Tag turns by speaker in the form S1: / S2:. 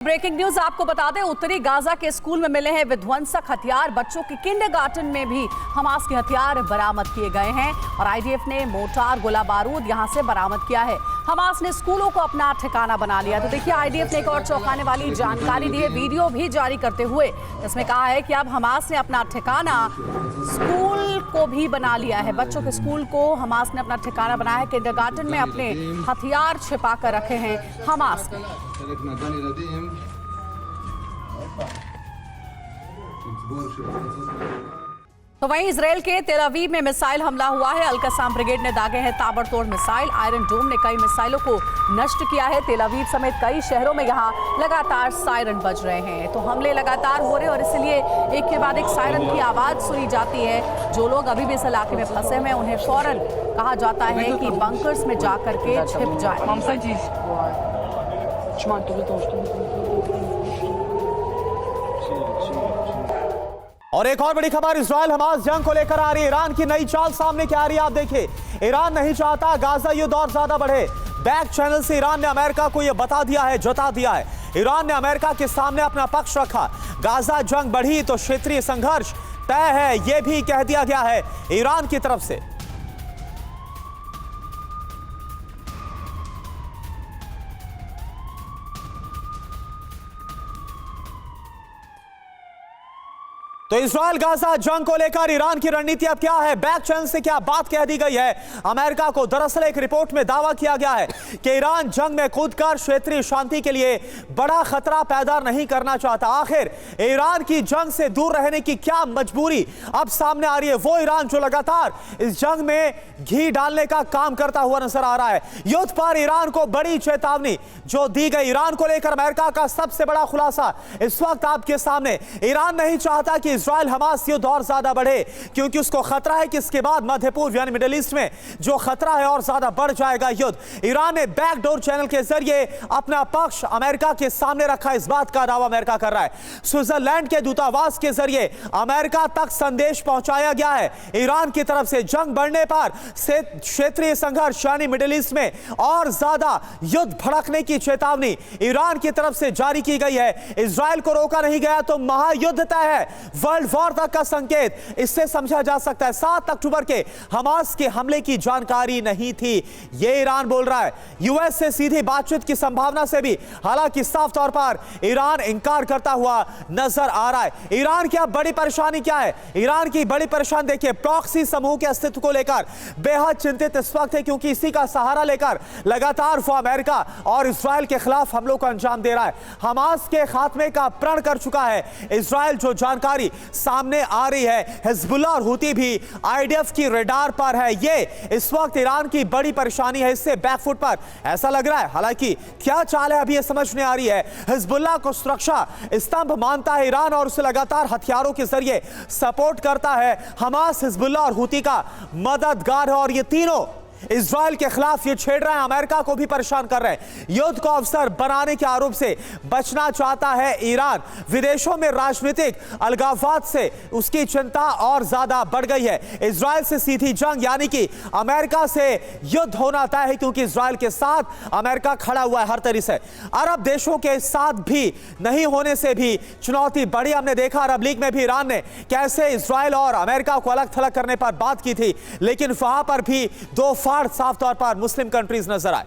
S1: Breaking news आपको बता दें, उत्तरी गाजा के स्कूल में मिले हैं विध्वंसक हथियार। बच्चों के किंडरगार्टन में भी हमास के हथियार बरामद किए गए हैं और आईडीएफ ने मोर्टार गोला बारूद यहां से बरामद किया है। हमास ने स्कूलों को अपना ठिकाना बना लिया। तो देखिए, आईडीएफ ने एक और चौंकाने वाली जानकारी दी है, वीडियो भी जारी करते हुए। इसमें कहा है कि अब हमास ने अपना ठिकाना स्कूल को भी बना लिया है। बच्चों के स्कूल को हमास ने अपना ठिकाना बनाया है। किंडरगार्टन में अपने हथियार छिपा कर रखे हैं हमास ने। तो वहीं इजराइल के तेल अवीव में मिसाइल हमला हुआ है। अल-कसाम ब्रिगेड ने दागे हैं ताबड़तोड़ मिसाइल। आयरन डोम ने कई मिसाइलों को नष्ट किया है। तेल अवीव समेत कई शहरों में यहां लगातार सायरन बज रहे हैं। तो हमले लगातार हो रहे हैं और इसलिए एक के बाद एक सायरन की आवाज सुनी जाती है। जो लोग अभी भी इस इलाके में फंसे हुए हैं उन्हें फौरन कहा जाता है कि बंकर्स में जाकर के छिप जाए।
S2: और एक और बड़ी खबर इजराइल हमास जंग को लेकर आ रही है। ईरान की नई चाल सामने क्या आ रही है, आप देखिए। ईरान नहीं चाहता गाजा युद्ध और ज्यादा बढ़े। बैक चैनल से ईरान ने अमेरिका को यह बता दिया है, जता दिया है। ईरान ने अमेरिका के सामने अपना पक्ष रखा। गाजा जंग बढ़ी तो क्षेत्रीय संघर्ष तय है, यह भी कह दिया गया है ईरान की तरफ से। तो इजराइल गाजा जंग को लेकर ईरान की रणनीति अब क्या है, बैक चैनल से क्या बात कह दी गई है अमेरिका को। दरअसल एक रिपोर्ट में दावा किया गया है कि ईरान जंग में कूदकर क्षेत्रीय शांति के लिए बड़ा खतरा पैदा नहीं करना चाहता। आखिर ईरान की जंग से दूर रहने की क्या मजबूरी अब सामने आ रही है। वो ईरान जो लगातार इस जंग में घी डालने का काम करता हुआ नजर आ रहा है। युद्ध पर ईरान को बड़ी चेतावनी जो दी गई। ईरान को लेकर अमेरिका का सबसे बड़ा खुलासा इस वक्त आपके सामने। ईरान नहीं चाहता कि इजराइल हमास युद्ध और ज्यादा बढ़े, क्योंकि उसको खतरा है कि इसके बाद मध्य पूर्व यानी मिडिल ईस्ट में जो खतरा है और ज्यादा बढ़ जाएगा युद्ध। ईरान ने बैकडोर चैनल के जरिए अपना पक्ष अमेरिका के सामने रखा। इस बात का दावा अमेरिका कर रहा है। स्विट्जरलैंड के दूतावास के जरिए अमेरिका तक संदेश पहुंचाया गया है ईरान की तरफ से। जंग बढ़ने पर क्षेत्रीय संघर्ष यानी मिडिल ईस्ट में और ज्यादा युद्ध भड़कने की चेतावनी ईरान की तरफ से जारी की गई है। इजराइल को रोका नहीं गया तो महायुद्ध तय है, वर्ल्ड वॉर तक का संकेत इससे समझा जा सकता है। 7 अक्टूबर के हमास के हमले की जानकारी नहीं थी, यह ईरान बोल रहा है। यूएस से सीधी बातचीत की संभावना से भी हालांकि साफ तौर पर ईरान इंकार करता हुआ नजर आ रहा है। ईरान की अब बड़ी परेशानी क्या है? ईरान की बड़ी परेशानी देखिए, प्रॉक्सी समूह के अस्तित्व को लेकर बेहद चिंतित इस वक्त है, क्योंकि इसी का सहारा लेकर लगातार वो अमेरिका और इजराइल के खिलाफ हमलों को अंजाम दे रहा है। हमास के खात्मे का प्रण कर चुका है इजराइल। जो जानकारी सामने आ रही है, हिजबुल्लाह और हुती भी आईडीएफ की रडार पर है। ये इस वक्त ईरान की बड़ी परेशानी है, इससे बैकफुट पर ऐसा लग रहा है। हालांकि क्या चाल है अभी ये समझ नहीं आ रही है। हिजबुल्लाह को सुरक्षा स्तंभ मानता है ईरान और उसे लगातार हथियारों के जरिए सपोर्ट करता है। हमास, हिजबुल्लाह और हुती का मददगार है और ये तीनों इजराइल के खिलाफ ये छेड़ रहे हैं, अमेरिका को भी परेशान कर रहे हैं। युद्ध को अवसर बनाने के आरोप से बचना चाहता है ईरान। विदेशों में राजनीतिक अलगाववाद से उसकी चिंता और ज्यादा बढ़ गई है। इजराइल से सीधी जंग यानी कि अमेरिका से युद्ध होना तय है, क्योंकि इजराइल के साथ अमेरिका खड़ा हुआ है हर तरीके से। अरब देशों के साथ भी नहीं होने से भी चुनौती बढ़ी। हमने देखा अरब लीग में भी ईरान ने कैसे इजराइल और अमेरिका को अलग थलग करने पर बात की थी, लेकिन वहां पर भी दो साफ तौर पर मुस्लिम कंट्रीज नजर आए।